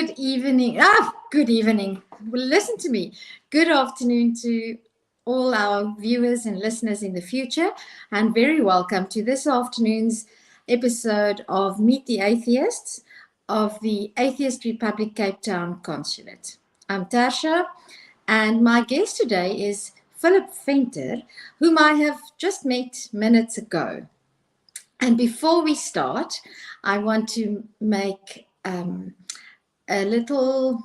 Good evening. Good evening. Well, listen to me. Good afternoon to all our viewers and listeners in the future, and very welcome to this afternoon's episode of Meet the Atheists of the Atheist Republic Cape Town Consulate. I'm Tasha, and my guest today is Philip Venter, whom I have just met minutes ago. And before we start, I want to make a little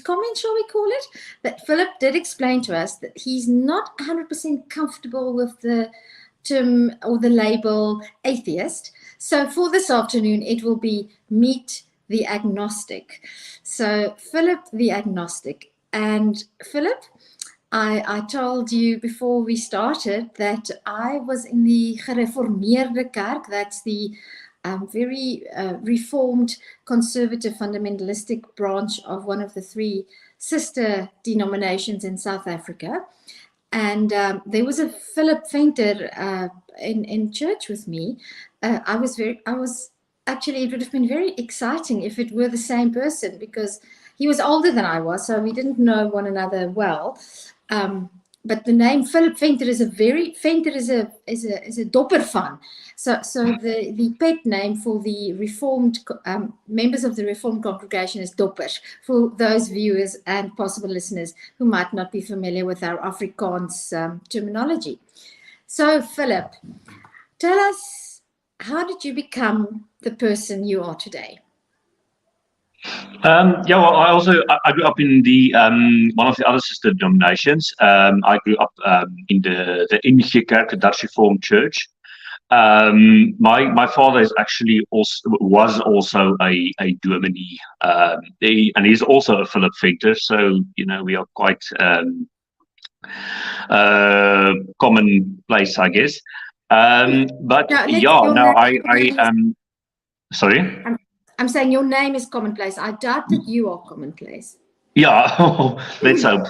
comment, shall we call it, that Philip did explain to us that he's not 100% comfortable with the term or the label atheist. So for this afternoon, it will be Meet the Agnostic. So Philip the Agnostic. And Philip, I told you before we started that I was in the Gereformeerde Kerk, that's the very reformed, conservative, fundamentalistic branch of one of the three sister denominations in South Africa. And there was a Philip Venter in church with me. Actually, it would have been very exciting if it were the same person, because he was older than I was, so we didn't know one another well. But the name Philip Venter is a dopper van. So the pet name for the Reformed members of the Reformed congregation is doppers, for those viewers and possible listeners who might not be familiar with our Afrikaans terminology. So Philip, tell us, how did you become the person you are today? Well, I grew up in the one of the other sister denominations. I grew up in the NG Kerk, the Dutch Reformed Church. My father is actually was also a dominee, and he's also a Philip Venter. So we are quite commonplace, I guess. Sorry. I'm saying your name is commonplace. I doubt that you are commonplace. Yeah, let's hope.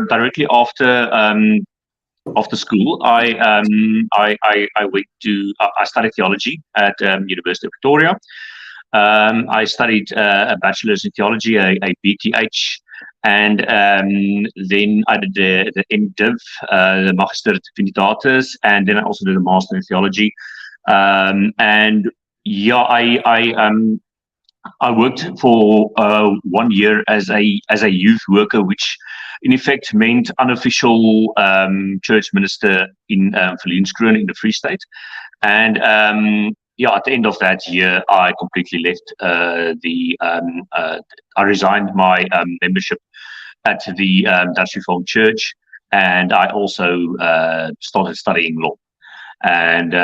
Directly after school, I studied theology at University of Victoria. I studied a bachelor's in theology, a BTH, and then I did the MDiv, the Magister Divinitatis, and then I also did a master in theology. I worked for 1 year as a youth worker, which in effect meant unofficial church minister in Viljoenskroon in the Free State. And at the end of that year, I completely left I resigned my membership at the Dutch Reformed Church, and I also started studying law. And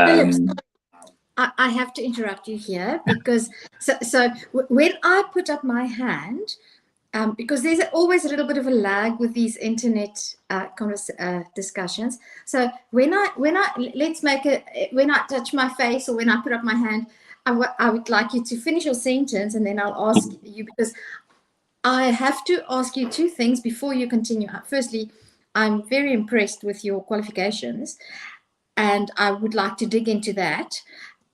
I have to interrupt you here, because so when I put up my hand, because there's always a little bit of a lag with these internet discussions. So when I touch my face or when I put up my hand, I would like you to finish your sentence, and then I'll ask you, because I have to ask you two things before you continue. Firstly, I'm very impressed with your qualifications, and I would like to dig into that.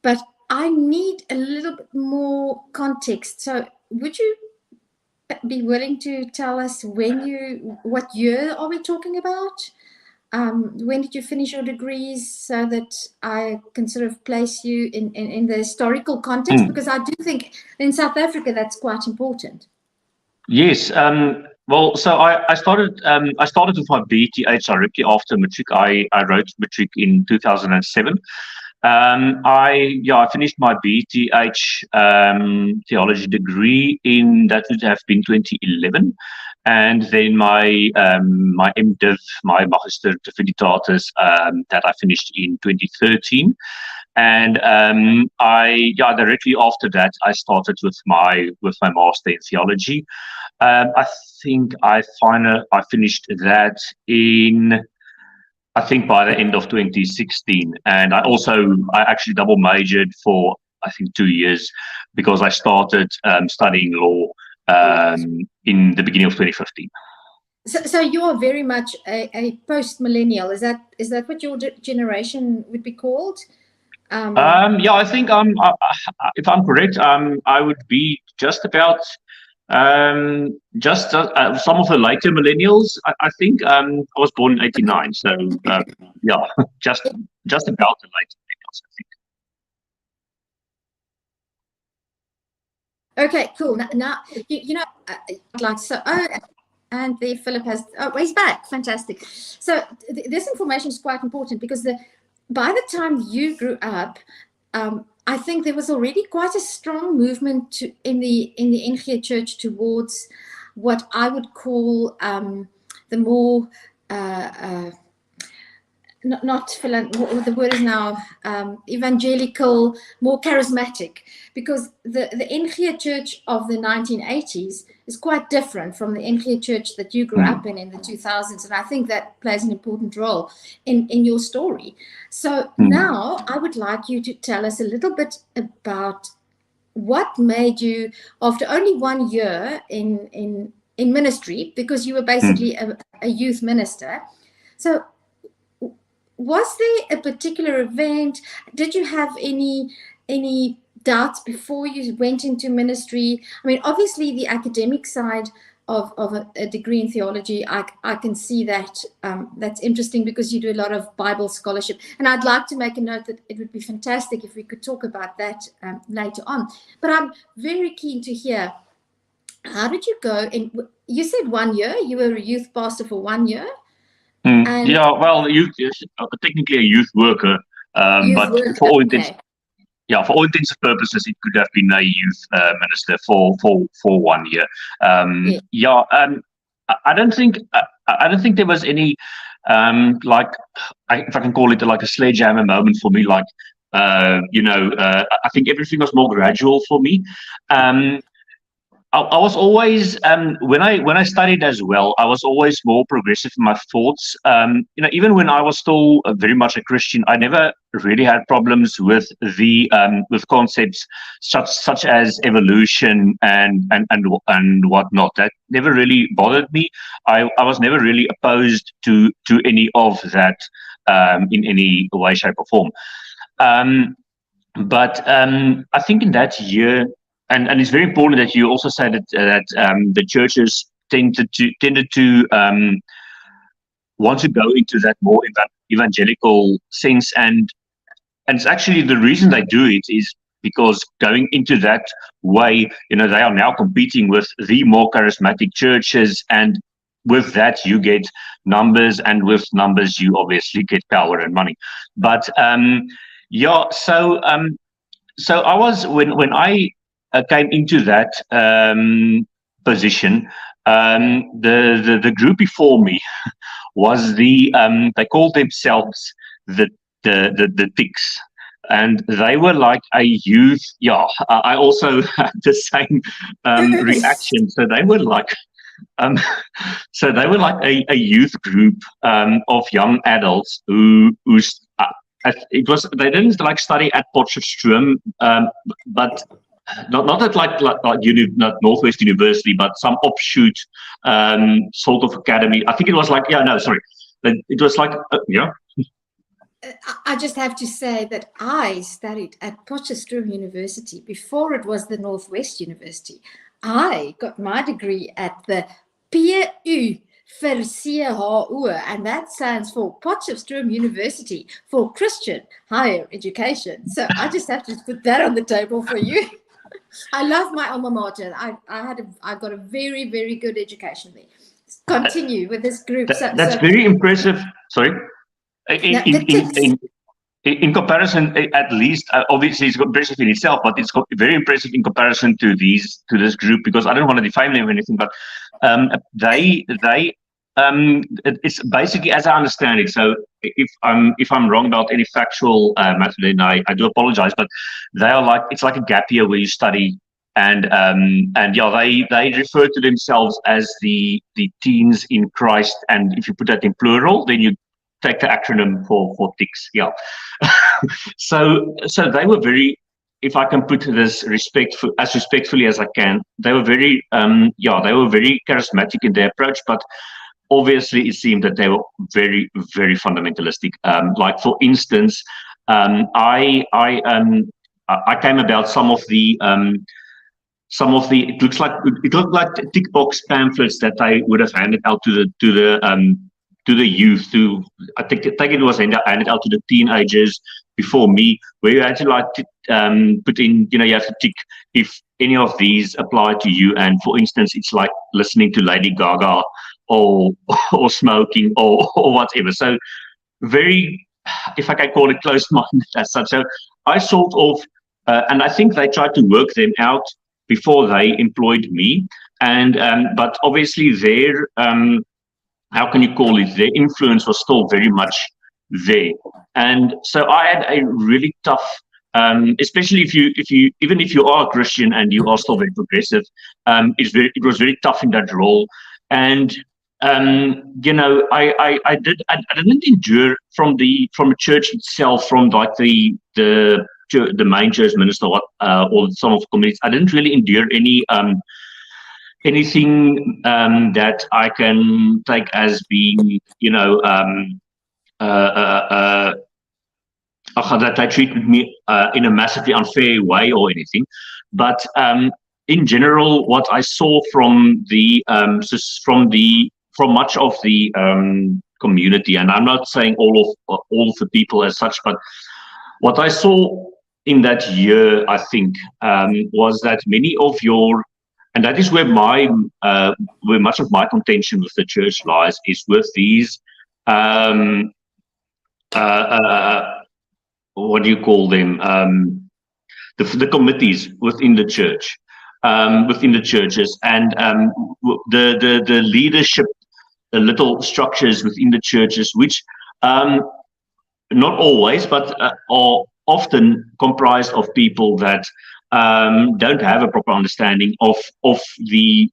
But I need a little bit more context. So would you be willing to tell us what year are we talking about? When did you finish your degrees, so that I can sort of place you in the historical context? Because I do think in South Africa that's quite important. Yes. Well, so I started with my BTH directly after matric. I wrote matric in 2007. I finished my BTH theology degree that would have been 2011, and then my MDiv, my Magister Divinitatis, that I finished in 2013. And directly after that, I started with my master in theology. I think I finished that by the end of 2016, and I actually double majored for I think 2 years, because I started studying law in the beginning of 2015. So you are very much a post-millennial. Is that what your generation would be called? Yeah, I think if I'm correct, I would be just about just some of the later millennials. I think I was born in '89, so yeah, just about the later millennials, I think. Okay, cool. Now you know, like so. Oh, and there Philip has. Oh, he's back. Fantastic. So this information is quite important because by the time you grew up, I think there was already quite a strong movement in the NG Church towards what I would call the more not the word is now evangelical, more charismatic, because the NG Church of the 1980s is quite different from the NG Church that you grew up in the 2000s, and I think that plays an important role in your story. So now I would like you to tell us a little bit about what made you, after only 1 year in ministry, because you were basically a youth minister. So was there a particular event? Did you have any doubts before you went into ministry? I mean, obviously the academic side of a degree in theology, I can see that that's interesting because you do a lot of Bible scholarship. And I'd like to make a note that it would be fantastic if we could talk about that later on. But I'm very keen to hear, how did you go? You said 1 year, you were a youth pastor for 1 year? And yeah, well, youth is technically a youth worker, but for all intents, for all intents and purposes, it could have been a youth minister for 1 year. I don't think there was any like, if I can call it like a sledgehammer moment for me. Like, I think everything was more gradual for me. I was always when I studied as well, I was always more progressive in my thoughts. Even when I was still very much a Christian, I never really had problems with the with concepts such as evolution and whatnot. That never really bothered me. I was never really opposed to any of that in any way, shape, or form. But I think in that year. And it's very important that you also say that the churches tended to want to go into that more evangelical sense, and it's actually the reason they do it is because going into that way, they are now competing with the more charismatic churches, and with that you get numbers, and with numbers you obviously get power and money. But so I was when I came into that position. The group before me was they called themselves the Tiks, and they were like a youth. Yeah, I also had the same reaction. So they were like. A youth group of young adults who's it was, they didn't like study at Potchefstroom, but not at like Northwest University, but some offshoot sort of academy. I think it was like it was like I just have to say that I studied at Potchefstroom University before it was the Northwest University. I got my degree at the PU vir CHO, and that stands for Potchefstroom University for Christian Higher Education. So I just have to put that on the table for you. I love my alma mater. I got a very, very good education there. Continue with this group. That's very impressive. Sorry. In comparison, at least, obviously it's impressive in itself, but it's very impressive in comparison to this group, because I don't want to defame them or anything, but it's basically, as I understand it. So if I'm wrong about any factual matter, then I do apologize. But they are like, it's like a gap year where you study, and they refer to themselves as the teens in Christ, and if you put that in plural, then you take the acronym for Tiks. Yeah. So they were very, if I can put this as respectfully as I can, they were very they were very charismatic in their approach, but obviously it seemed that they were very, very fundamentalistic. Like, for instance, I came about some of the it looked like tick box pamphlets that I would have handed out to the youth. I think it was handed out to the teenagers before me, where you had to put in, you have to tick if any of these apply to you. And for instance, it's like listening to Lady Gaga or or smoking or whatever. So very, if I can call it, close-minded as such. So I sort of, and I think they tried to work them out before they employed me. And but obviously their how can you call it? Their influence was still very much there. And so I had a really tough, especially if you even if you are a Christian and you are still very progressive, it was very tough in that role. And I didn't endure from the church itself, from like the main church minister, or some of the committees. I didn't really endure anything that I can take as being, that they treated me in a massively unfair way or anything. But in general, what I saw from from much of the community, and I'm not saying all of the people as such, but what I saw in that year, I think, was that many of your, and that is where where much of my contention with the church lies, is with these what do you call them? The committees within the church, within the churches, and the leadership, the little structures within the churches, which not always, but are often comprised of people that don't have a proper understanding of the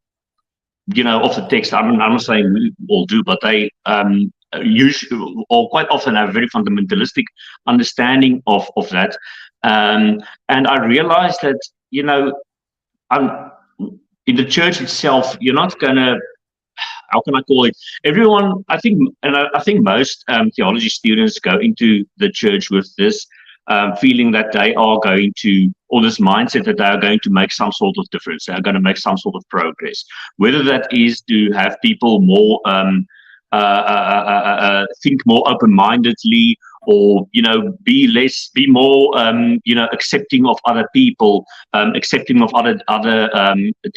of the text. I'm not saying we all do, but they usually or quite often have a very fundamentalistic understanding of that. And I realized that in the church itself, you're not gonna, how can I call it? Everyone, I think, and I think most theology students go into the church with this feeling that they are going to, or this mindset that they are going to make some sort of difference. They are going to make some sort of progress. Whether that is to have people more think more open-mindedly, or be more accepting of other people, accepting of other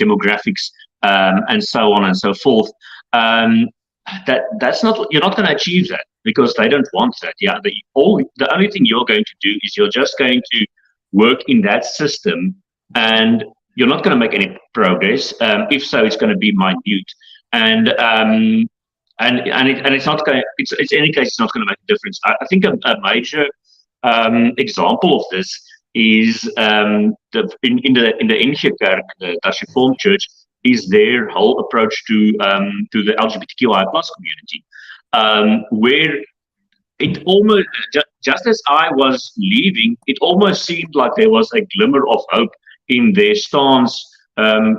demographics, and so on and so forth. That's not, you're not going to achieve that, because they don't want that. The only thing you're going to do is you're just going to work in that system, and you're not going to make any progress. If so, it's going to be minute, and it's not going. It's in any case, it's not going to make a difference. I think a major example of this is in the NG Kerk, the Dutch Reformed Church, is their whole approach to the LGBTQI plus community, where it almost, just as I was leaving, it almost seemed like there was a glimmer of hope in their stance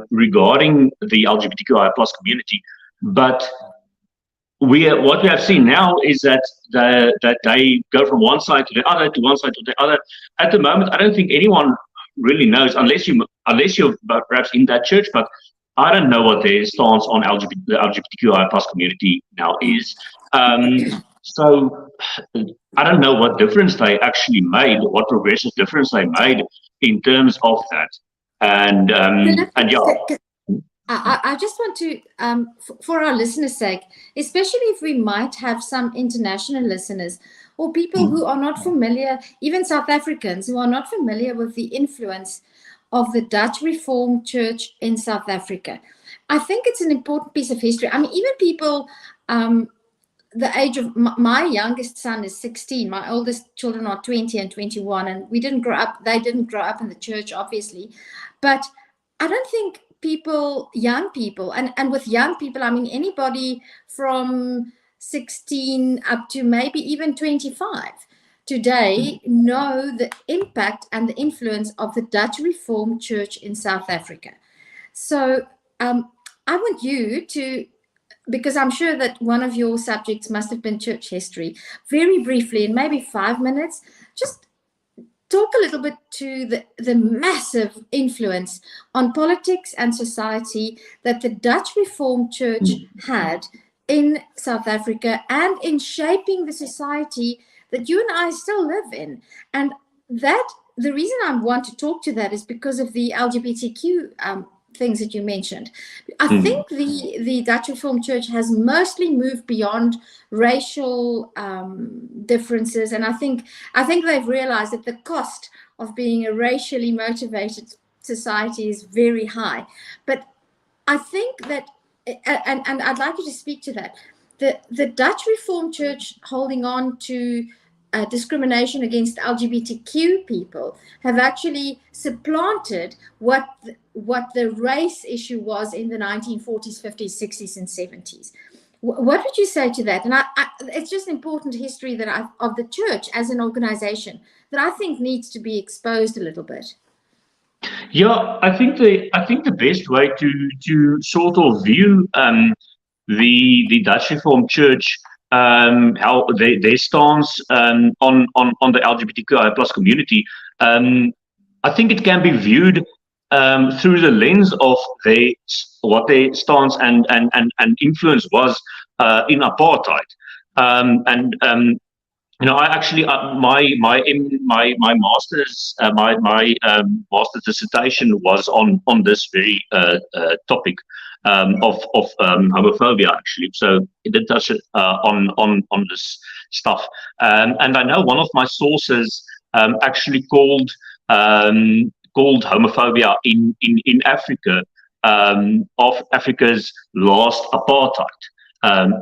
regarding the LGBTQI plus community. But what we have seen now is that they go from one side to the other, to one side to the other. At the moment, I don't think anyone really knows, unless you're perhaps in that church, but I don't know what their stance on the LGBTQI plus community now is. So I don't know what difference they actually made, what progressive difference they made in terms of that. And yeah. I just want to, for our listeners' sake, especially if we might have some international listeners or people who are not familiar, even South Africans who are not familiar with the influence of the Dutch Reformed Church in South Africa. I think it's an important piece of history. I mean, even people, the age of my youngest son is 16. My oldest children are 20 and 21, and they didn't grow up in the church, obviously. But I don't think young people, and with young people, I mean anybody from 16 up to maybe even 25 today, know the impact and the influence of the Dutch Reformed Church in South Africa. So I want you to, because I'm sure that one of your subjects must have been church history, very briefly, in maybe 5 minutes, just talk a little bit to the massive influence on politics and society that the Dutch Reformed Church had in South Africa and in shaping the society that you and I still live in. And that the reason I want to talk to that is because of the LGBTQ things that you mentioned. I think the Dutch Reformed Church has mostly moved beyond racial differences, and I think they've realized that the cost of being a racially motivated society is very high. But I think that, and I'd like you to speak to that, the Dutch Reformed Church holding on to discrimination against LGBTQ people have actually supplanted what the race issue was in the 1940s, 50s, 60s, and 70s. What would you say to that? And it's just important history that of the church as an organization that I think needs to be exposed a little bit. Yeah, I think the best way to sort of view the Dutch Reformed Church, how their stance on the LGBTQI plus community, I think it can be viewed through the lens of what their stance and influence was in apartheid. I actually my master's master's dissertation was on this very topic of homophobia, actually. So it did touch on this stuff, and I know one of my sources actually called homophobia in Africa of Africa's last apartheid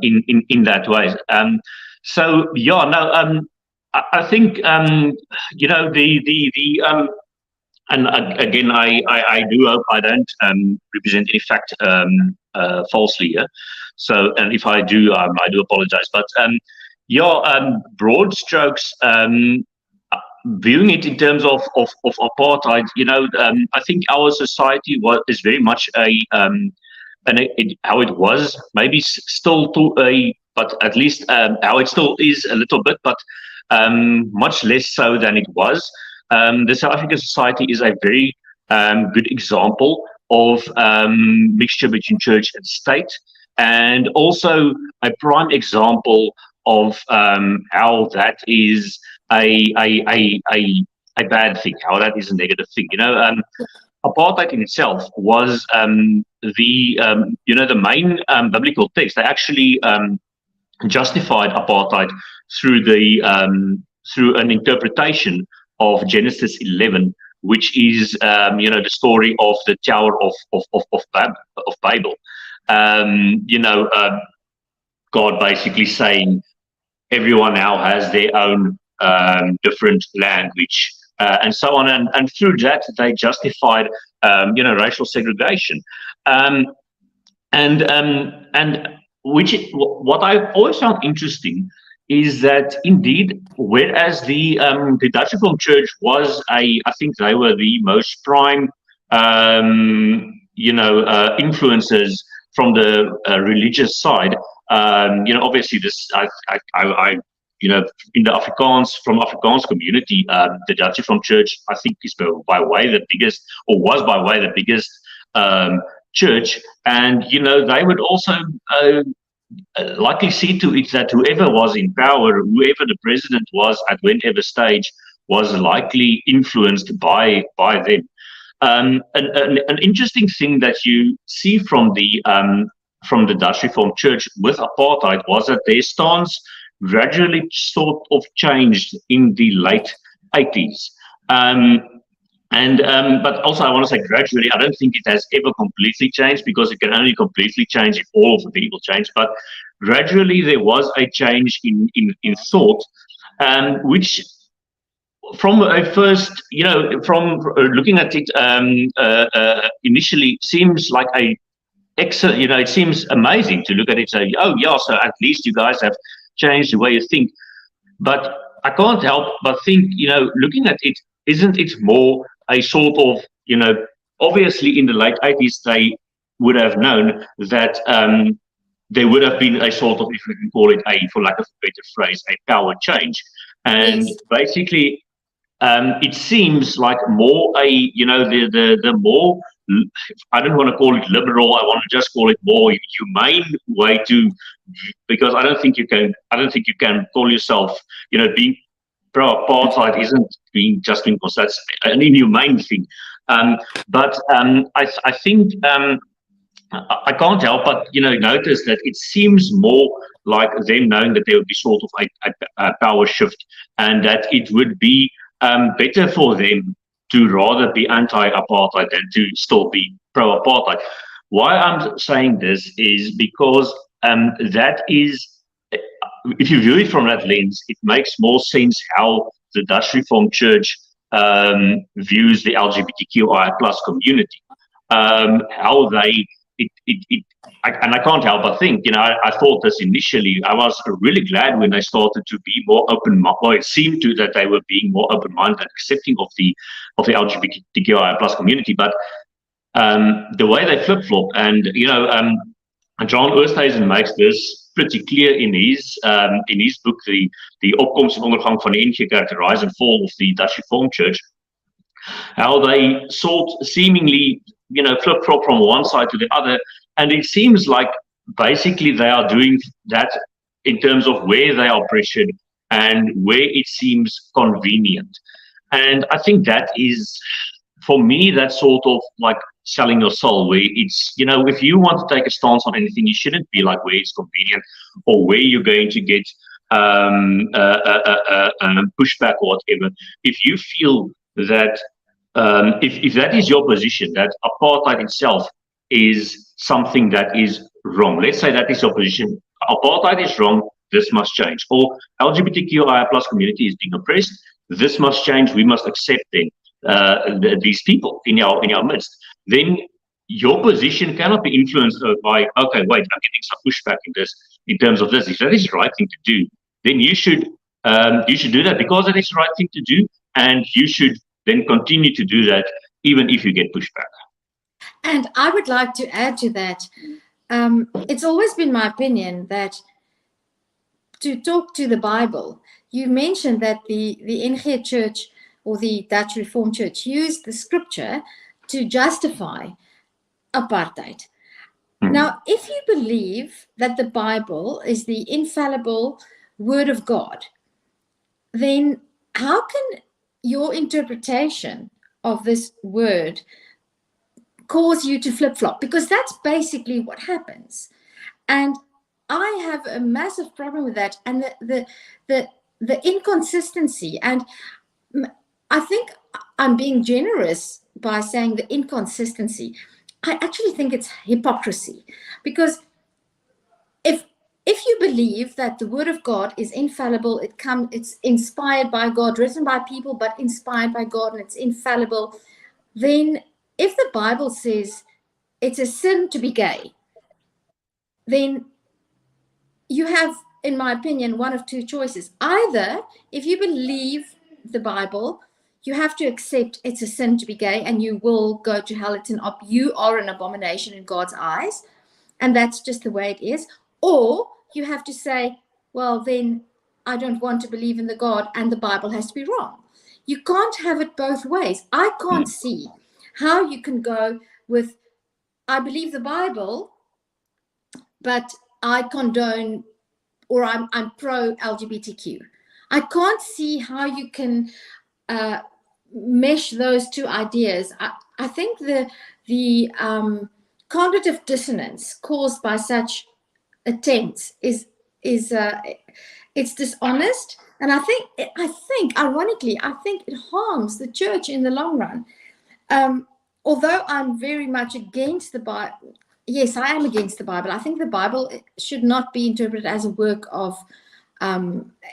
in that way. So yeah, no, I think and again, I do hope I don't represent any fact falsely here. So, and if I do apologize. But broad strokes, viewing it in terms of apartheid, I think our society is very much how it was, maybe still to a, but at least how it still is a little bit, but much less so than it was. The South African society is a very good example of mixture between church and state, and also a prime example of how that is a bad thing, how that is a negative thing. Apartheid in itself was the main biblical text. They actually justified apartheid through through an interpretation of Genesis 11, which is the story of the Tower of Babel. God basically saying everyone now has their own different language. And so on, and through that they justified, racial segregation, and what I always found interesting is that indeed, whereas the Dutch Reformed Church was I think they were the most prime, influences from the religious side. Obviously, this in the Afrikaans community, the Dutch Reformed Church, I think, is by way the biggest, or was by way the biggest church, and they would also likely see to it that whoever was in power, whoever the president was at whenever stage, was likely influenced by them. An interesting thing that you see from the Dutch Reformed Church with apartheid was that their stance gradually sort of changed in the late 80s. But also I want to say gradually, I don't think it has ever completely changed, because it can only completely change if all of the people change. But gradually there was a change in thought, which from a first, from looking at it initially seems like a excellent, it seems amazing to look at it and say, oh yeah, so at least you guys have changed the way you think. But I can't help but think, looking at it, isn't it more a sort of, obviously in the late 80s they would have known that there would have been a sort of, if we can call it for lack of a better phrase, a power change. And basically it seems like more the more, I don't want to call it liberal, I want to just call it more humane way to, because I don't think you can call yourself, being pro-apartheid isn't being just because that's an inhumane thing. But I think I can't help but notice that it seems more like them knowing that there would be sort of a power shift, and that it would be better for them to rather be anti-apartheid than to still be pro-apartheid. Why I'm saying this is because that is, if you view it from that lens, it makes more sense how the Dutch Reformed Church views the LGBTQI plus community. How they and I can't help but think, I thought this initially. I was really glad when they started to be more open. Well, it seemed to that they were being more open-minded and accepting of the LGBTQI plus community. But the way they flip-flop, and John Oosthuizen makes this pretty clear in his book, the Opkomst en Ondergang van de NG Kerk, the Rise and Fall of the Dutch Reformed Church, how they sort seemingly flip-flop from one side to the other, and it seems like basically they are doing that in terms of where they are pressured and where it seems convenient. And I think that is, for me, that's sort of like selling your soul, where it's, if you want to take a stance on anything, you shouldn't be like where it's convenient or where you're going to get pushback or whatever. If you feel that if that is your position, that apartheid itself is something that is wrong, let's say that is your position, apartheid is wrong, this must change, or LGBTQI plus community is being oppressed, this must change, we must accept them, these people in our midst, then your position cannot be influenced by, okay, wait, I'm getting some pushback in terms of this. If that is the right thing to do, then you should do that because it is the right thing to do, and you should then continue to do that even if you get pushback. And I would like to add to that, it's always been my opinion that to talk to the Bible, you mentioned that the NG Church or the Dutch Reformed Church used the scripture to justify apartheid. Now, if you believe that the Bible is the infallible word of God, then how can your interpretation of this word cause you to flip-flop? Because that's basically what happens. And I have a massive problem with that, and the inconsistency. And I think I'm being generous by saying the inconsistency. I actually think it's hypocrisy, because if you believe that the word of God is infallible, it's inspired by God, written by people, but inspired by God, and it's infallible, then if the Bible says it's a sin to be gay, then you have, in my opinion, one of two choices. Either, if you believe the Bible, you have to accept it's a sin to be gay and you will go to hell. You are an abomination in God's eyes, and that's just the way it is. Or you have to say, well, then I don't want to believe in the God and the Bible has to be wrong. You can't have it both ways. I can't see how you can go with, I believe the Bible, but I condone, or I'm pro LGBTQ. I can't see how you can mesh those two ideas. I think the cognitive dissonance caused by such attempts is it's dishonest, and I think ironically, I think it harms the church in the long run. Although I'm very much against the Bible, yes, I am against the Bible. I think the Bible should not be interpreted as a work of,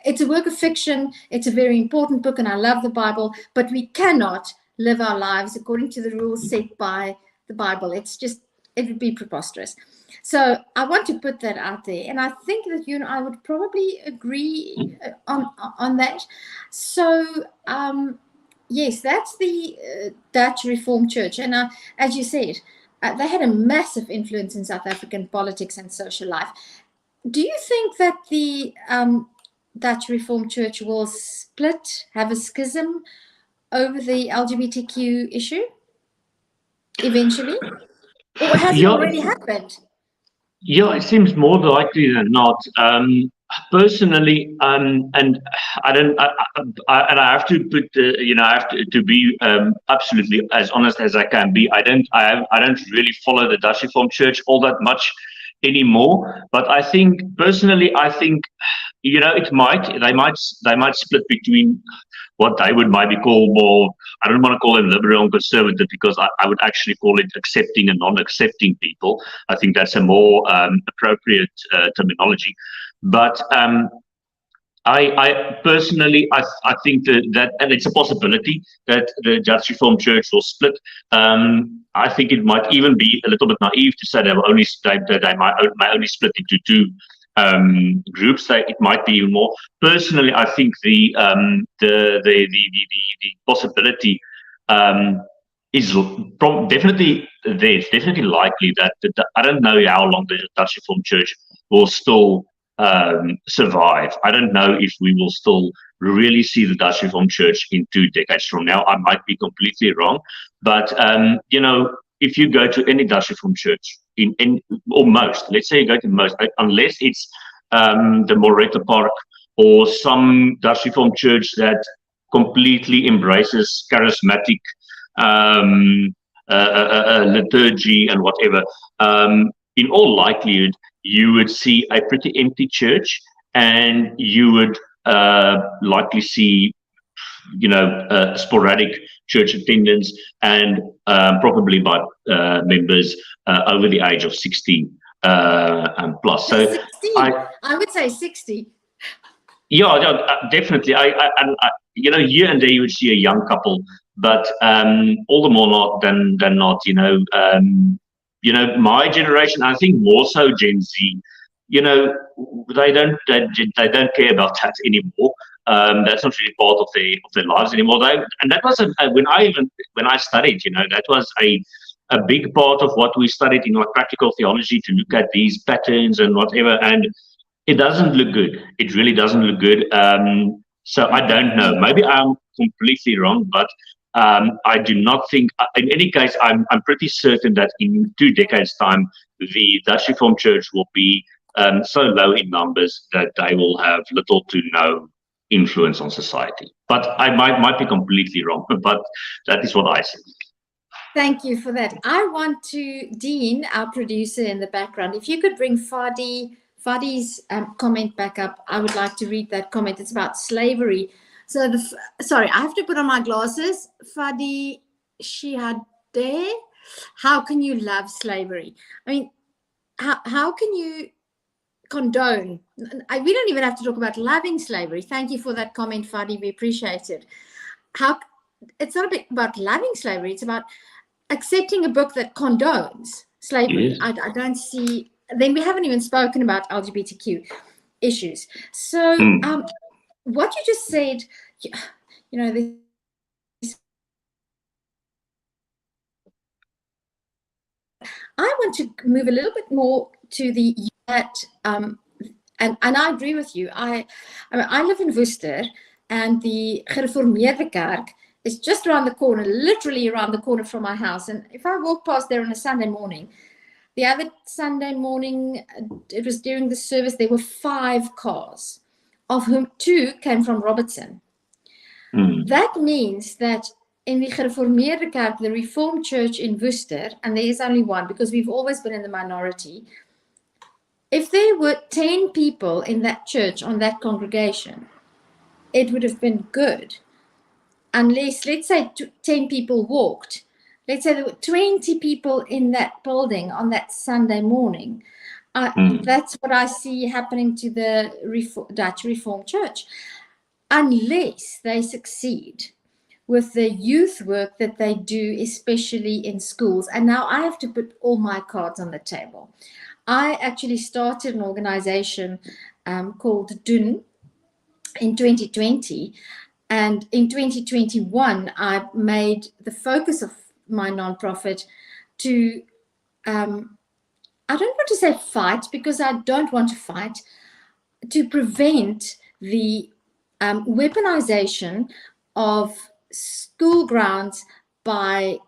it's a work of fiction. It's a very important book, and I love the Bible, but we cannot live our lives according to the rules set by the Bible. It would be preposterous. So I want to put that out there, and I think that you and I would probably agree on that. So yes, that's the Dutch Reformed Church, and as you said, they had a massive influence in South African politics and social life. Do you think that the Dutch Reformed Church will split, have a schism, over the LGBTQ issue eventually? Or has it Yeah, already happened? yeah, it seems more likely than not. Personally, and I don't, and I have to put, I have to be absolutely as honest as I can be. I don't really follow the Dutch Reformed Church all that much anymore. But I think personally, I think they might split between what I would maybe call more. I don't want to call them liberal and conservative because I would actually call it accepting and non-accepting people. I think that's a more appropriate terminology. But I personally, I think that, and it's a possibility that the Dutch Reformed Church will split. I think it might even be a little bit naive to say they might only split into two groups. It might be even more. Personally, I think the possibility is definitely there. It's definitely likely that I don't know how long the Dutch Reformed Church will still survive. I don't know if we will still really see the Dutch Reformed Church in 2 decades from now. I might be completely wrong, but if you go to any Dutch Reformed Church, or most, let's say you go to most, unless it's the Moretta Park or some Dutch Reformed Church that completely embraces charismatic liturgy and whatever, in all likelihood, you would see a pretty empty church, and you would likely see, sporadic church attendance, and probably by members over the age of 16 and plus. So 16. I would say 60. Yeah, definitely. Here and there you would see a young couple, but all the more not than not. My generation, I think more so Gen Z. They don't care about that anymore. That's not really part of their lives anymore. And that was when I studied. That was a big part of what we studied in like practical theology, to look at these patterns and whatever. And it doesn't look good. It really doesn't look good. So I don't know. Maybe I'm completely wrong, but I do not think. In any case, I'm pretty certain that in 2 decades' time, the Dutch Reformed Church will be so low in numbers that they will have little to no influence on society. But I might be completely wrong. But that is what I see. Thank you for that. I want to, Dean, our producer in the background, if you could bring Fadi's comment back up. I would like to read that comment. It's about slavery. So sorry, I have to put on my glasses. Fadi Shihadeh, how can you love slavery? I mean, how can you condone? We don't even have to talk about loving slavery. Thank you for that comment, Fadi. We appreciate it. It's not a bit about loving slavery. It's about accepting a book that condones slavery. Yes. I don't see. Then we haven't even spoken about LGBTQ issues. So what you just said, I want to move a little bit more to and I agree with you. I live in Worcester, and the Gereformeerde Kerk is just around the corner, literally around the corner from my house. And if I walk past there on a Sunday morning, the other Sunday morning, it was during the service, there were 5 cars, of whom 2 came from Robertson. That means that in the Gereformeerde Kerk, the Reformed Church in Worcester, and there is only one because we've always been in the minority, if there were 10 people in that church, on that congregation, it would have been good. Unless, let's say, 10 people walked. Let's say there were 20 people in that building on that Sunday morning. That's what I see happening to the Dutch Reformed Church. Unless they succeed with the youth work that they do, especially in schools. And now I have to put all my cards on the table. I actually started an organization called DUN in 2020. And in 2021, I made the focus of my nonprofit to, I don't want to say fight, because I don't want to fight, to prevent the weaponization of school grounds by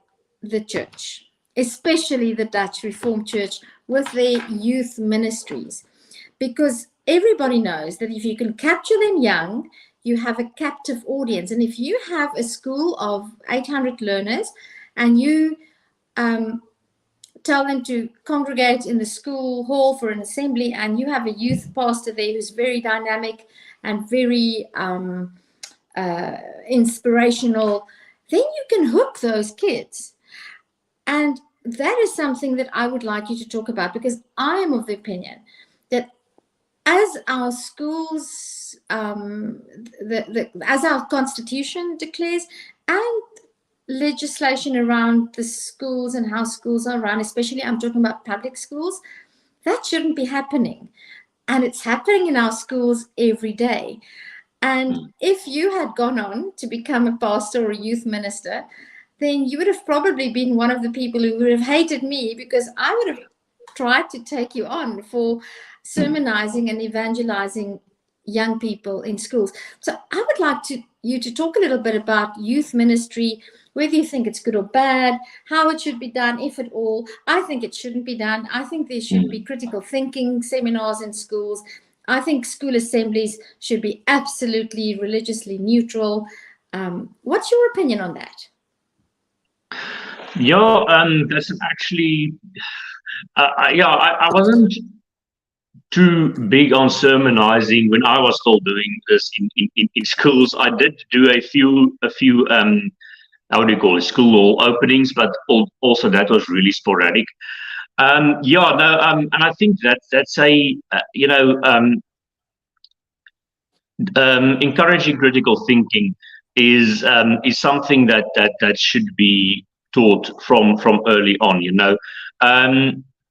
the church, especially the Dutch Reformed Church with their youth ministries, because everybody knows that if you can capture them young, you have a captive audience. And if you have a school of 800 learners and you tell them to congregate in the school hall for an assembly, and you have a youth pastor there who's very dynamic and very inspirational, then you can hook those kids. And that is something that I would like you to talk about, because I am of the opinion that as our schools, as our constitution declares, and legislation around the schools and how schools are run, especially I'm talking about public schools, that shouldn't be happening. And it's happening in our schools every day. And if you had gone on to become a pastor or a youth minister, then you would have probably been one of the people who would have hated me, because I would have tried to take you on for sermonizing and evangelizing young people in schools. So I would like you to talk a little bit about youth ministry, whether you think it's good or bad, how it should be done, if at all. I think it shouldn't be done. I think there should be critical thinking seminars in schools. I think school assemblies should be absolutely religiously neutral. What's your opinion on that? Yeah, that's actually, I wasn't too big on sermonizing when I was still doing this in schools. I did do a few how do you call it, school hall openings, but also that was really sporadic. And I think that's a encouraging critical thinking is something that should be taught from early on.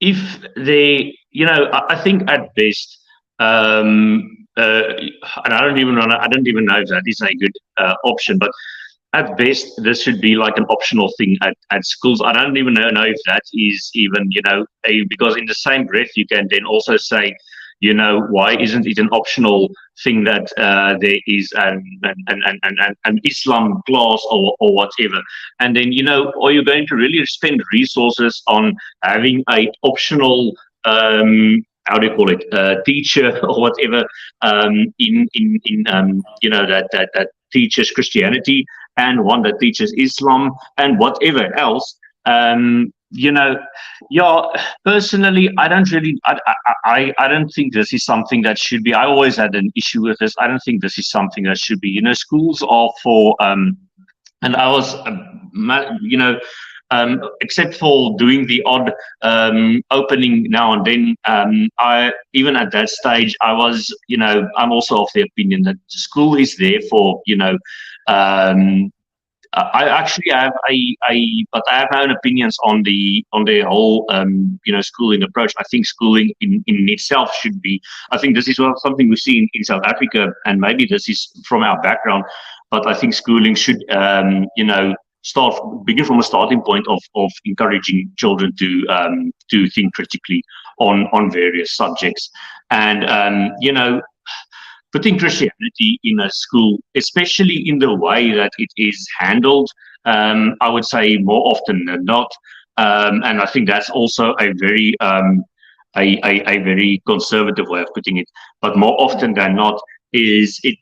If they, I think at best, and I don't even know if that is a good option, but at best this should be like an optional thing at schools. I don't even know if that is even because in the same breath you can then also say, why isn't it an optional thing that there is an Islam class or whatever? And then, are you going to really spend resources on having a optional, how do you call it, teacher or whatever, that teaches Christianity, and one that teaches Islam and whatever else? Personally, I don't think this is something that should be. I always had an issue with this. I don't think this is something that should be. Schools are for, and I was, except for doing the odd opening now and then, I even at that stage, I was, I'm also of the opinion that school is there for, I actually have but I have my own opinions on the whole, schooling approach. I think schooling in itself should be. I think this is something we see in South Africa, and maybe this is from our background. But I think schooling should, begin from a starting point of encouraging children to think critically on various subjects, and putting Christianity in a school, especially in the way that it is handled, I would say more often than not, and I think that's also a very a very conservative way of putting it. But more often than not, is it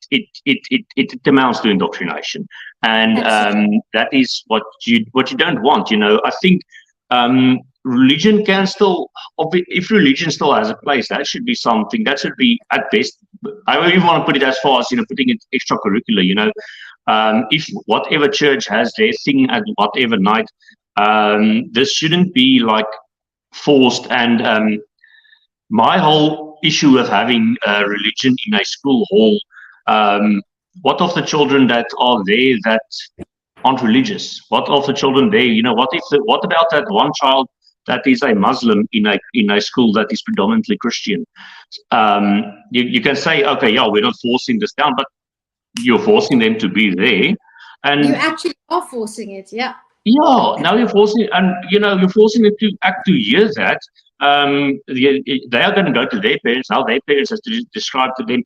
amounts to indoctrination, and that is what you don't want. I think. Religion can still, if religion still has a place, that should be something that should be at best. I don't even want to put it as far as putting it extracurricular. If whatever church has their thing at whatever night, this shouldn't be like forced. And my whole issue with having religion in a school hall, what of the children that are there that aren't religious? What of the children there? What about that one child that is a Muslim in a school that is predominantly Christian? You can say, okay, yeah, we're not forcing this down, but you're forcing them to be there, and you actually are forcing it. Yeah. Yeah. Now you're forcing, and you're forcing them to act to hear that. They are going to go to their parents. Now their parents have to describe to them,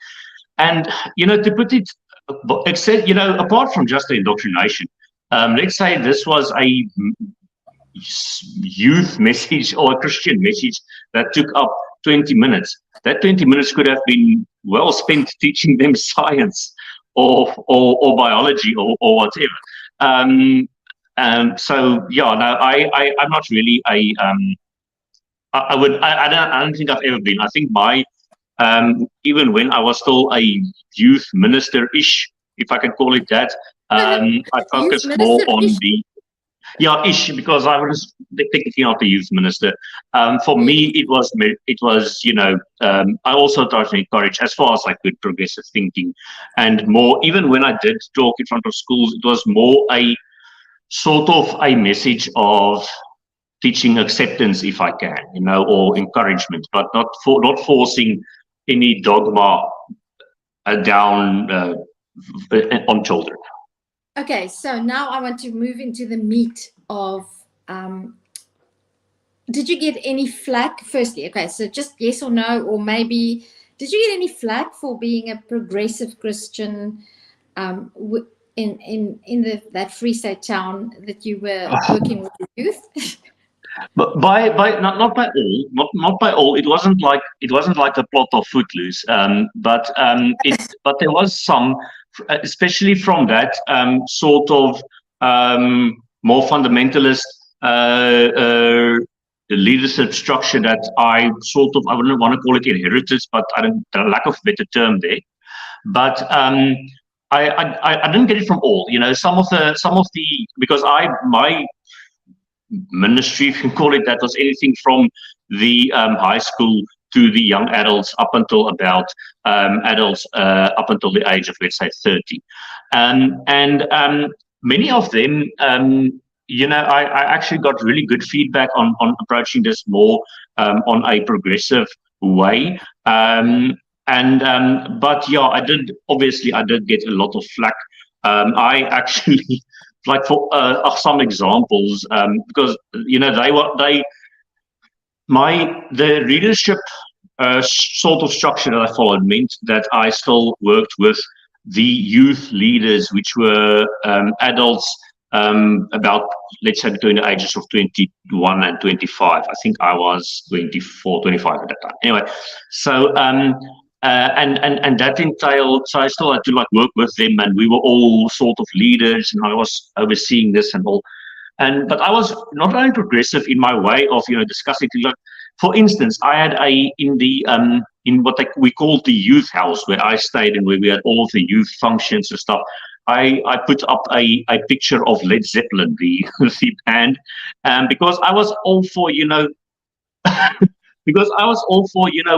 and to put it but except, apart from just the indoctrination, let's say this was a youth message or a Christian message that took up 20 minutes. That 20 minutes could have been well spent teaching them science or biology or whatever. So yeah, no, I'm not really a I don't think I've ever been. I think even when I was still a youth minister-ish, if I can call it that, I Youth focused more minister on ish. ish, because I was technically not the youth minister. For me, Yes. it was, I also tried to encourage, as far as I could, progressive thinking, and more. Even when I did talk in front of schools, it was more a sort of a message of teaching acceptance, if I can, or encouragement, but not forcing any dogma down on children. Okay, so now I want to move into the meat of. Did you get any flack? Firstly, okay, so just yes or no, or maybe did you get any flack for being a progressive Christian in that Free State town that you were working with the youth? But not by all, not by all. It wasn't like the plot of Footloose. But there was some, especially from that sort of more fundamentalist leadership structure that I wouldn't want to call it inherited, but I don't, the lack of better term there. But I didn't get it from all. Some of the because my ministry, if you call it that, was anything from the high school to the young adults up until about adults up until the age of, let's say, 30. And many of them, I actually got really good feedback on approaching this more on a progressive way. But yeah, I did get a lot of flack. I actually like for some examples, because the readership sort of structure that I followed meant that I still worked with the youth leaders, which were adults about, let's say, between the ages of 21 and 25. I think I was 24, 25 at that time. Anyway, so and that entailed, so I still had to work with them, and we were all sort of leaders, and I was overseeing this and all. But I was not only progressive in my way of discussing things. Like, for instance, I had in what we called the youth house, where I stayed and where we had all of the youth functions and stuff. I put up a picture of Led Zeppelin, the band, because I was all for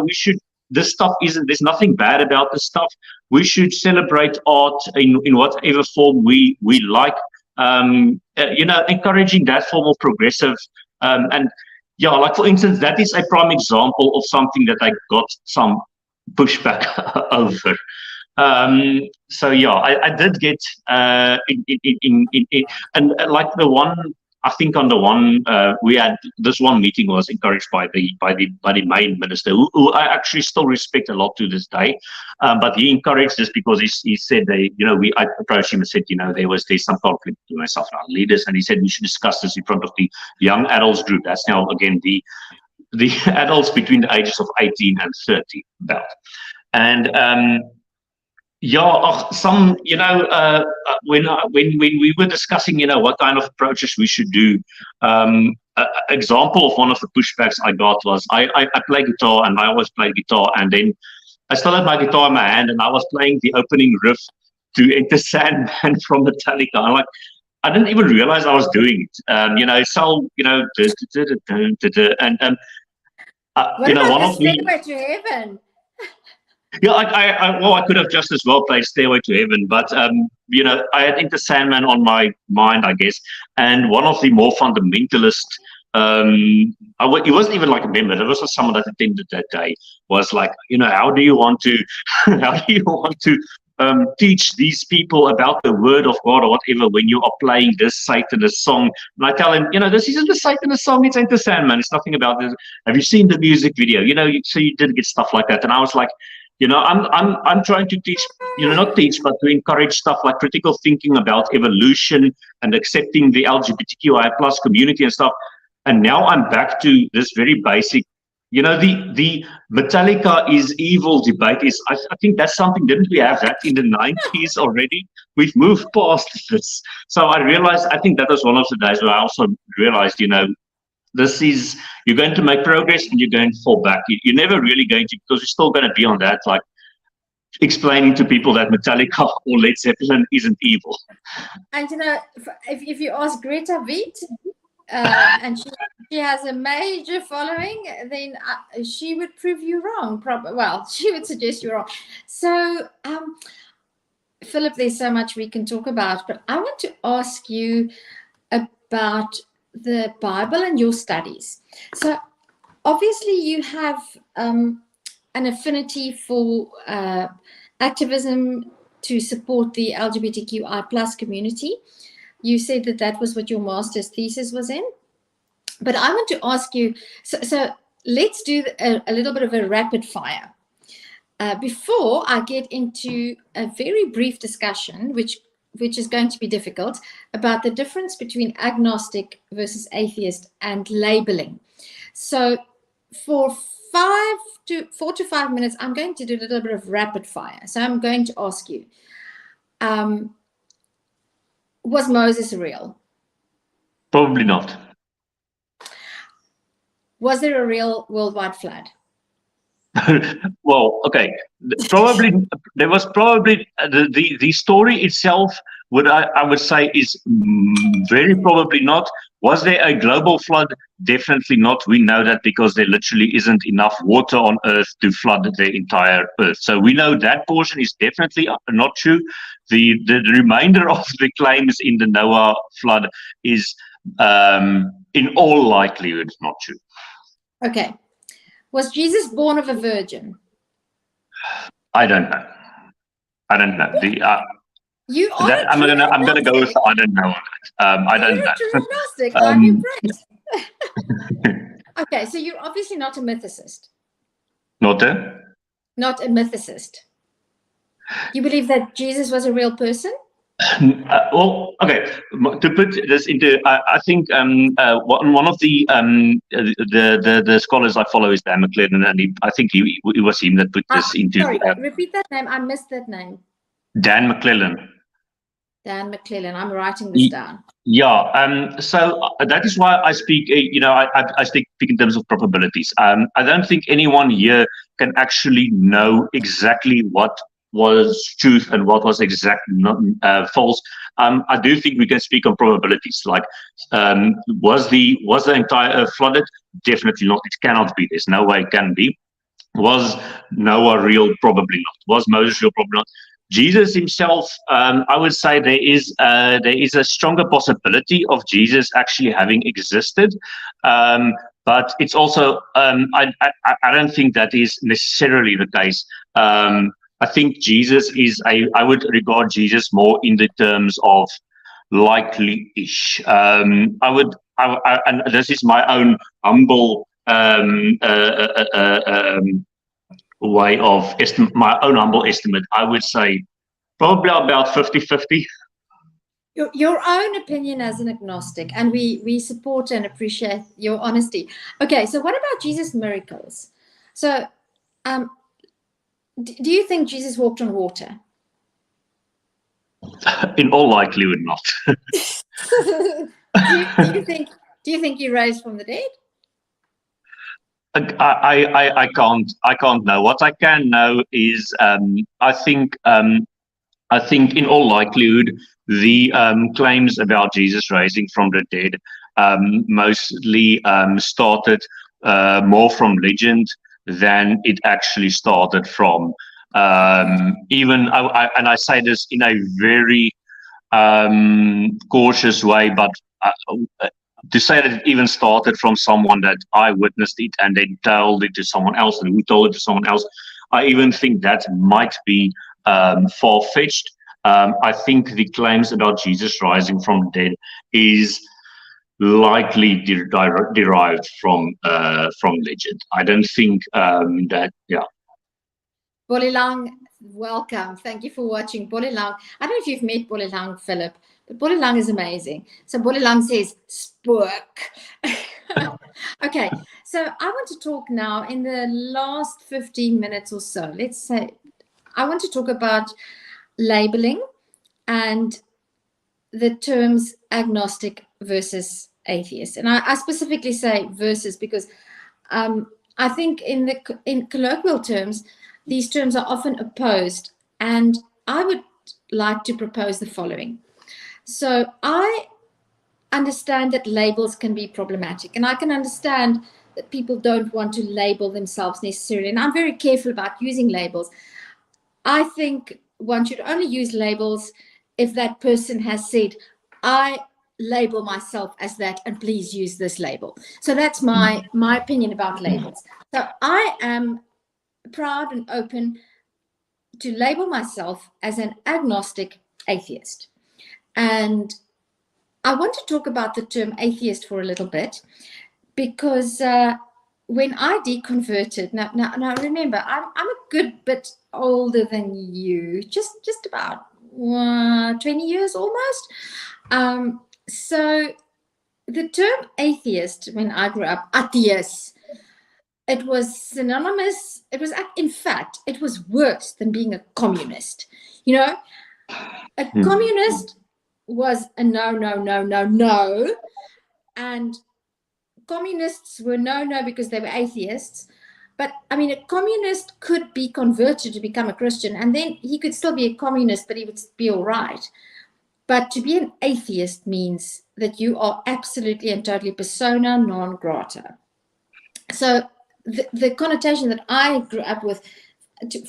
we should. This stuff there's nothing bad about this stuff. We should celebrate art in whatever form we like. Encouraging that form of progressive. And yeah, like for instance, that is a prime example of something that I got some pushback over. So yeah, I did get and like the one, I think on the one we had, this one meeting was encouraged by the main minister, who I actually still respect a lot to this day. But he encouraged this because he said I approached him and said, there's some conflict between myself and our leaders, and he said we should discuss this in front of the young adults group. That's now again the adults between the ages of 18 and 30 about. And some, when we were discussing, what kind of approaches we should do, example of one of the pushbacks I got was I play guitar, and I always play guitar, and then I still had my guitar in my hand, and I was playing the opening riff to Enter Sandman from Metallica. I didn't even realize I was doing it. And What about one the of the Stairway to Heaven? Yeah, I could have just as well played Stairway to Heaven, but I had Enter Sandman on my mind, I guess, and one of the more fundamentalist, he wasn't even like a member, it was just someone that attended that day, was like, how do you want to, teach these people about the word of God or whatever when you are playing this Satanist song? And I tell him, this isn't the Satanist song, it's Enter Sandman, it's nothing about this. Have you seen the music video? So you did get stuff like that, and I was like, I'm trying to teach, not teach, but to encourage stuff like critical thinking about evolution and accepting the LGBTQI plus community and stuff. And now I'm back to this very basic, the Metallica is evil debate is, I think that's something, didn't we have that in the 90s already? We've moved past this. So I realized, I think that was one of the days where I also realized, this is, you're going to make progress and you're going to fall back. You're never really going to, because you're still going to be on that, like explaining to people that Metallica or Led Zeppelin isn't evil. And if you ask Greta Witt, and she has a major following, then she would prove you wrong. Well, she would suggest you're wrong. So, Philip, there's so much we can talk about, but I want to ask you about the Bible and your studies. So, obviously, you have an affinity for activism to support the LGBTQI plus community. You said that was what your master's thesis was in. But I want to ask you, so let's do a little bit of a rapid fire. Before I get into a very brief discussion, which is going to be difficult, about the difference between agnostic versus atheist and labeling. So for 4 to 5 minutes, I'm going to do a little bit of rapid fire. So I'm going to ask you, was Moses real? Probably not. Was there a real worldwide flood? Well, okay. Probably there was probably the story itself. What I would say is very probably not. Was there a global flood? Definitely not. We know that because there literally isn't enough water on Earth to flood the entire Earth. So we know that portion is definitely not true. The remainder of the claims in the Noah flood is, in all likelihood, not true. Okay. Was Jesus born of a virgin? I don't know. I'm gonna go with I don't know. I don't know. Agnostic. I'm impressed. Okay, so you're obviously not a mythicist. Not a mythicist. You believe that Jesus was a real person? Well, okay. To put this into, I think one of the scholars I follow is Dan McClellan, and I think it was him that put this into. Sorry, repeat that name. I missed that name. Dan McClellan. Dan McClellan. I'm writing this down. Yeah. So that is why I speak. I speak in terms of probabilities. I don't think anyone here can actually know exactly what was truth and what was false. I do think we can speak on probabilities. Like, was the entire Earth flooded? Definitely not. It cannot be. There's no way it can be. Was Noah real? Probably not. Was Moses real? Probably not. Jesus himself, I would say there is a stronger possibility of Jesus actually having existed. But it's also, I don't think that is necessarily the case. I think Jesus I would regard Jesus more in the terms of likely-ish. And this is my own humble way of my own humble estimate. I would say probably about 50-50. Your own opinion as an agnostic, and we support and appreciate your honesty. Okay, so what about Jesus' miracles? So, do you think Jesus walked on water? In all likelihood, not. Do you think he rose from the dead? I can't know. What I can know is I think in all likelihood the claims about Jesus rising from the dead mostly started more from legend than it actually started from even and I say this in a very cautious way, but to say that it even started from someone that I witnessed it and then told it to someone else and who told it to someone else, I even think that might be far-fetched. I think the claims about Jesus rising from the dead is likely derived from legend. I don't think that, yeah. Bolilang, welcome. Thank you for watching. Bolilang, I don't know if you've met Bolilang, Philip, but Bolilang is amazing. So Bolilang says, spook. Okay, so I want to talk now in the last 15 minutes or so. Let's say, I want to talk about labeling and the terms agnostic versus atheist. And I specifically say versus because I think in colloquial terms, these terms are often opposed. And I would like to propose the following. So I understand that labels can be problematic, and I can understand that people don't want to label themselves necessarily. And I'm very careful about using labels. I think one should only use labels if that person has said, I label myself as that, and please use this label. So that's my opinion about labels. So I am proud and open to label myself as an agnostic atheist. And I want to talk about the term atheist for a little bit because when I deconverted, now remember, I'm a good bit older than you, just about 20 years almost. So the term atheist, when I grew up, atheist, it was synonymous. It was, in fact, it was worse than being a communist. You know, a communist was a no, no, no, no, no. And communists were no because they were atheists. But I mean, a communist could be converted to become a Christian, and then he could still be a communist, but he would be all right. But to be an atheist means that you are absolutely and totally persona non grata. So the connotation that I grew up with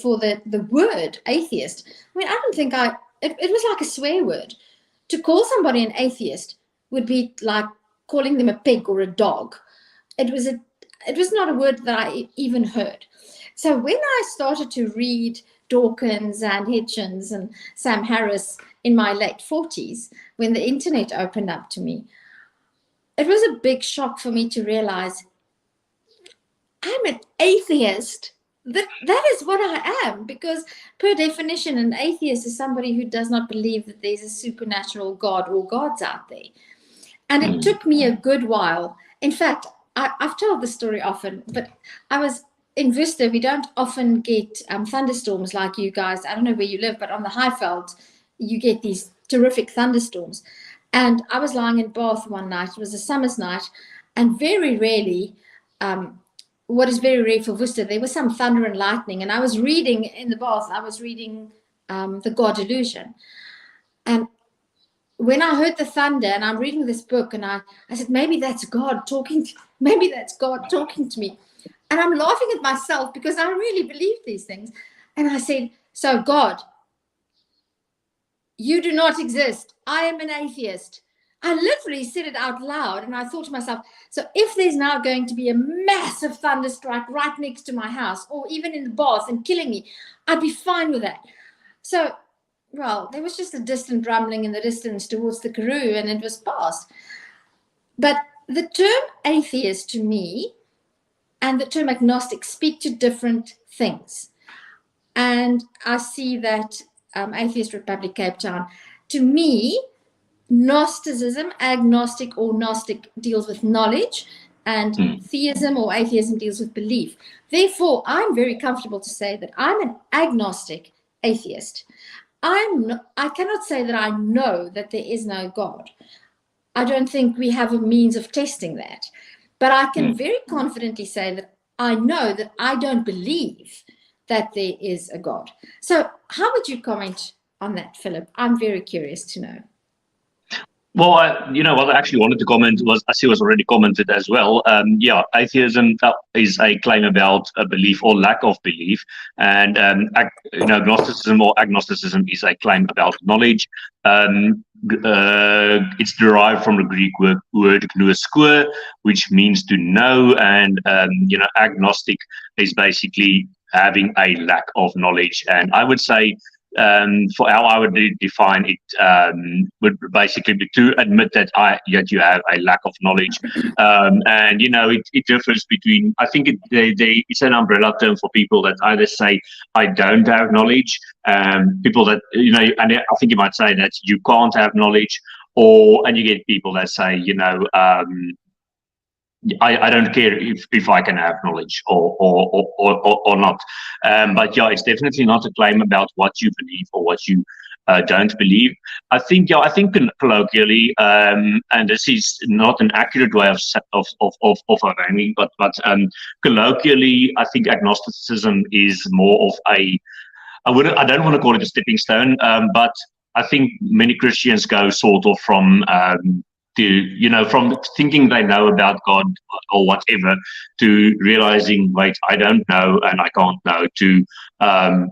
for the word atheist, I mean, I don't think it was like a swear word. To call somebody an atheist would be like calling them a pig or a dog. It was not a word that I even heard. So when I started to read Dawkins and Hitchens and Sam Harris in my late 40s, when the internet opened up to me, it was a big shock for me to realize I'm an atheist. That is what I am, because per definition, an atheist is somebody who does not believe that there's a supernatural God or gods out there. And it took me a good while. In fact, I've told the story often, but I was in Worcester. We don't often get thunderstorms like you guys. I don't know where you live, but on the Highveld, you get these terrific thunderstorms. And I was lying in Bath one night. It was a summer's night. And very rarely, what is very rare for Worcester, there was some thunder and lightning. And I was reading in the Bath, I was reading The God Illusion. And when I heard the thunder, and I'm reading this book, and I said, maybe that's God talking to me. And I'm laughing at myself because I really believe these things. And I said, so God, you do not exist. I am an atheist. I literally said it out loud, and I thought to myself, so if there's now going to be a massive thunderstrike right next to my house, or even in the Bath and killing me, I'd be fine with that. So, well, there was just a distant rumbling in the distance towards the Karoo, and it was past. But the term atheist to me and the term agnostic speak to different things. And I see that Atheist Republic Cape Town, to me, Gnosticism, agnostic or Gnostic, deals with knowledge, and theism or atheism deals with belief. Therefore, I'm very comfortable to say that I'm an agnostic atheist. I cannot say that I know that there is no God. I don't think we have a means of testing that. But I can very confidently say that I know that I don't believe that there is a God. So how would you comment on that, Philip? I'm very curious to know. Well, what I actually wanted to comment was, I see was already commented as well. Atheism is a claim about a belief or lack of belief, and Gnosticism or agnosticism is a claim about knowledge. It's derived from the Greek word gnosko, which means to know, and agnostic is basically having a lack of knowledge. And I would say for how I would define it, would basically be to admit that you have a lack of knowledge, and it differs between. I think it's an umbrella term for people that either say I don't have knowledge, people that and I think you might say that you can't have knowledge, and you get people that say I don't care if I can have knowledge or not. But yeah, it's definitely not a claim about what you believe or what you don't believe. I think colloquially, and this is not an accurate way of framing, but colloquially, I think agnosticism is more of I don't want to call it a stepping stone, but I think many Christians go sort of from from thinking they know about God or whatever to realizing, wait, I don't know and I can't know, to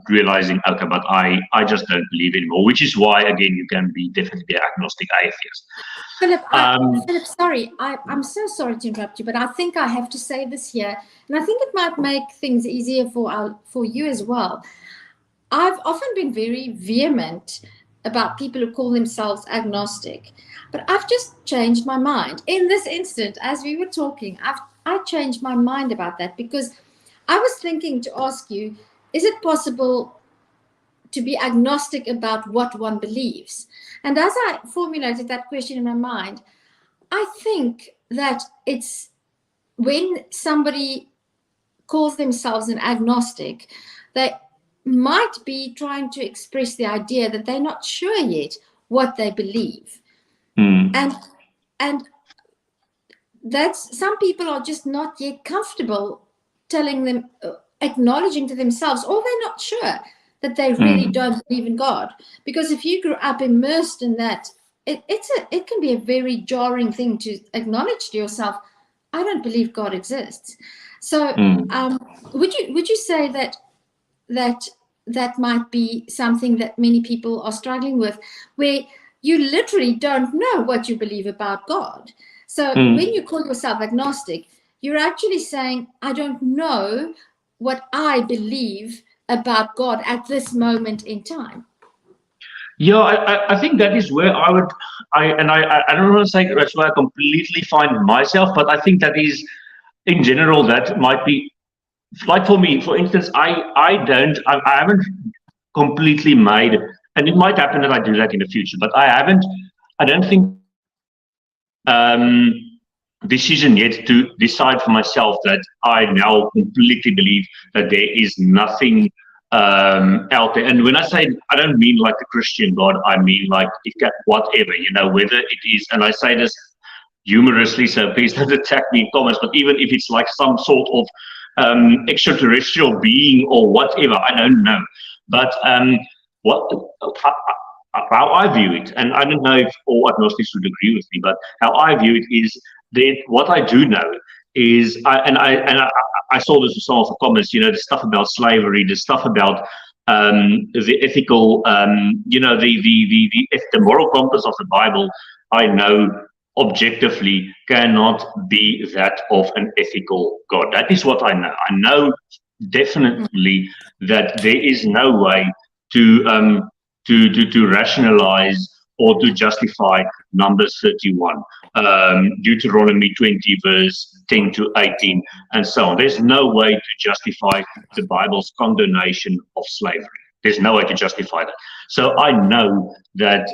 realizing, okay, but I just don't believe anymore, which is why, again, you can be definitely an agnostic atheist. Philip, sorry, I'm so sorry to interrupt you, but I think I have to say this here, and I think it might make things easier for you as well. I've often been very vehement about people who call themselves agnostic, but I've just changed my mind. In this instant, as we were talking, I changed my mind about that, because I was thinking to ask you, is it possible to be agnostic about what one believes? And as I formulated that question in my mind, I think that it's when somebody calls themselves an agnostic, they might be trying to express the idea that they're not sure yet what they believe. And that's, some people are just not yet comfortable telling them, acknowledging to themselves, or they're not sure that they really don't believe in God. Because if you grew up immersed in that, it can be a very jarring thing to acknowledge to yourself, I don't believe God exists. So would you say that might be something that many people are struggling with, where you literally don't know what you believe about God? So when you call yourself agnostic, you're actually saying, I don't know what I believe about God at this moment in time. Yeah, I think that is where I don't want to say that's where I completely find myself, but I think that is, in general, that might be, like for me, for instance, I haven't completely made, and it might happen that I do that in the future, but I don't think decision yet to decide for myself that I now completely believe that there is nothing out there. And when I say, I don't mean like the Christian God, I mean like whatever, whether it is, and I say this humorously, so please don't attack me in comments, but even if it's like some sort of extraterrestrial being or whatever, I don't know. But how I view it, and I don't know if all agnostics would agree with me, but how I view it is that what I do know is, I saw this in some of the comments, the stuff about slavery, the stuff about the ethical, the moral compass of the Bible, I know objectively cannot be that of an ethical God. That is what I know. I know definitely that there is no way to rationalize or to justify Numbers 31, Deuteronomy 20, verse 10 to 18, and so on. There's no way to justify the Bible's condemnation of slavery. There's no way to justify that. So I know that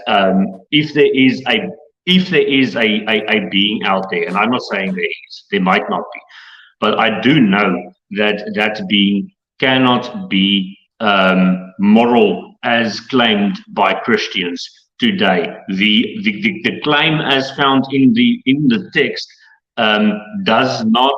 if there is a being out there, and I'm not saying there is, there might not be, but I do know that that being cannot be moral as claimed by Christians today. The claim as found in the text does not.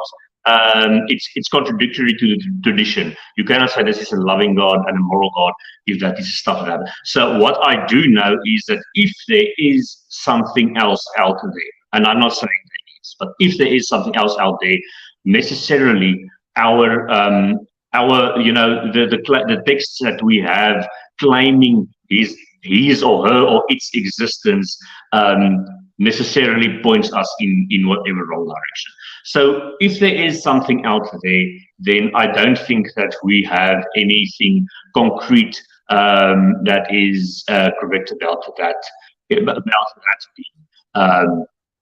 It's contradictory to the tradition. You cannot say this is a loving God and a moral God if that is stuff like that. So what I do know is that if there is something else out there, and I'm not saying there is, but if there is something else out there, necessarily our the texts that we have claiming his or her or its existence necessarily points us in whatever wrong direction. So if there is something out there, then I don't think that we have anything concrete that is correct about that.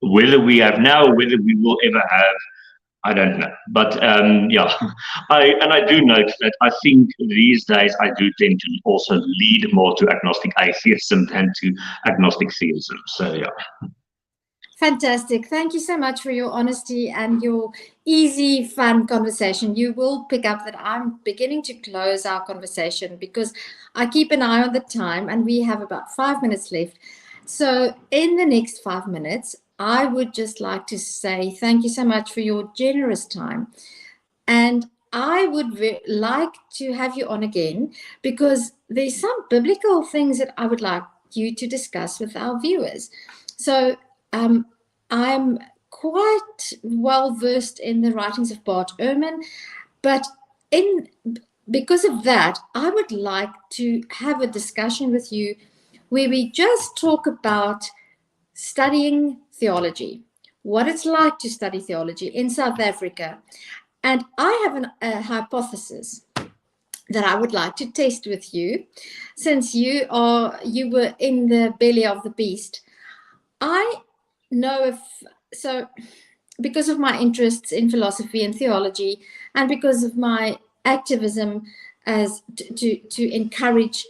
Whether we have now, whether we will ever have, I don't know. But yeah, I do note that I think these days I do tend to also lead more to agnostic atheism than to agnostic theism. So yeah. Fantastic. Thank you so much for your honesty and your easy, fun conversation. You will pick up that I'm beginning to close our conversation because I keep an eye on the time and we have about 5 minutes left. So in the next 5 minutes, I would just like to say thank you so much for your generous time. And I would like to have you on again because there's some biblical things that I would like you to discuss with our viewers. So I'm quite well versed in the writings of Bart Ehrman, but because of that, I would like to have a discussion with you where we just talk about studying theology, what it's like to study theology in South Africa. And I have a hypothesis that I would like to test with you, since you were in the belly of the beast. I know because of my interests in philosophy and theology, and because of my activism as to encourage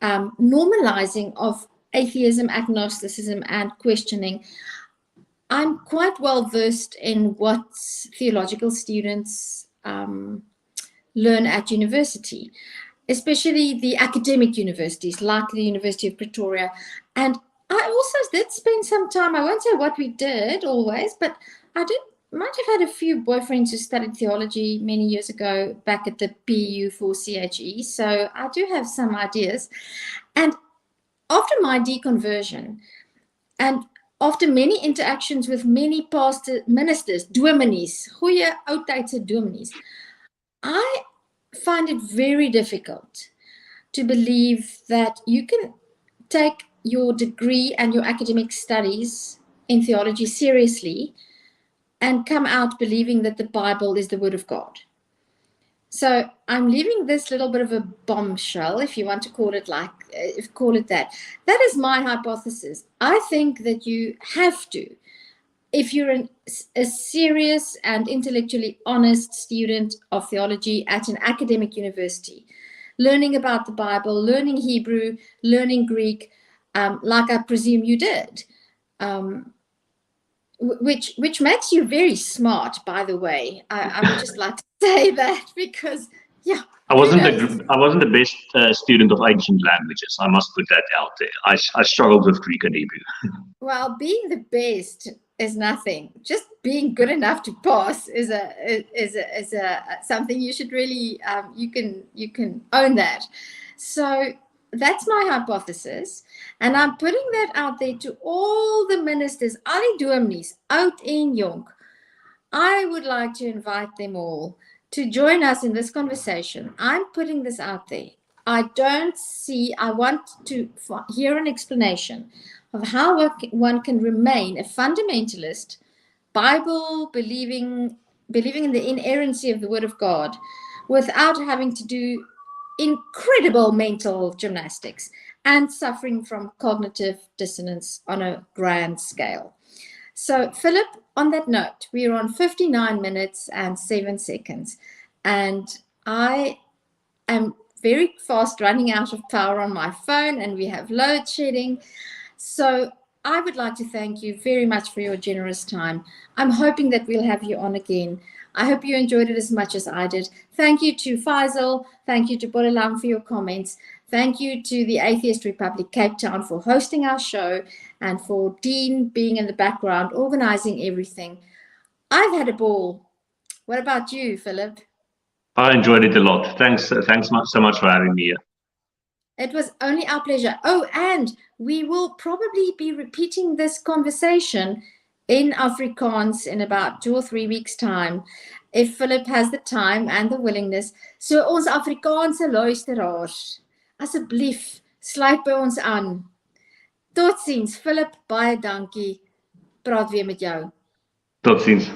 normalizing of atheism, agnosticism, and questioning, I'm quite well versed in what theological students learn at university, especially the academic universities like the University of Pretoria. And I also did spend some time, I won't say what we did always, but might have had a few boyfriends who studied theology many years ago back at the PU for CHE. So I do have some ideas. And after my deconversion, and after many interactions with many ministers, dominees, goeie oudtydse dominees, I find it very difficult to believe that you can take your degree and your academic studies in theology seriously and come out believing that the Bible is the Word of God. So I'm leaving this little bit of a bombshell, if you want to call it that. That is my hypothesis. I think that you have to, if you're a serious and intellectually honest student of theology at an academic university, learning about the Bible, learning Hebrew, learning Greek, like I presume you did, which makes you very smart, by the way. I would just like to say that because, yeah. I wasn't the best student of ancient languages. I must put that out there. I struggled with Greek and Hebrew. Well, being the best is nothing. Just being good enough to pass is something you should really you can own that. So that's my hypothesis, and I'm putting that out there to all the ministers, al die dominees, oud en jonk. I would like to invite them all to join us in this conversation. I'm putting this out there. I want to hear an explanation of how one can remain a fundamentalist, Bible believing in the inerrancy of the Word of God without having to do incredible mental gymnastics and suffering from cognitive dissonance on a grand scale. So, Philip, on that note, we are on 59 minutes and 7 seconds, and I am very fast running out of power on my phone, and we have load shedding. So I would like to thank you very much for your generous time. I'm hoping that we'll have you on again. I hope you enjoyed it as much as I did. Thank you to Faisal. Thank you to Bolelam for your comments. Thank you to the Atheist Republic Cape Town for hosting our show, and for Dean being in the background, organizing everything. I've had a ball. What about you, Philip? I enjoyed it a lot. Thanks so much for having me here. It was only our pleasure. Oh, and we will probably be repeating this conversation in Afrikaans in about 2 or 3 weeks' time, if Philip has the time and the willingness. So ons Afrikaanse luisteraars, asseblief, sluit by ons aan. Totsiens, Philip, baie dankie. Praat weer met jou. Totsiens.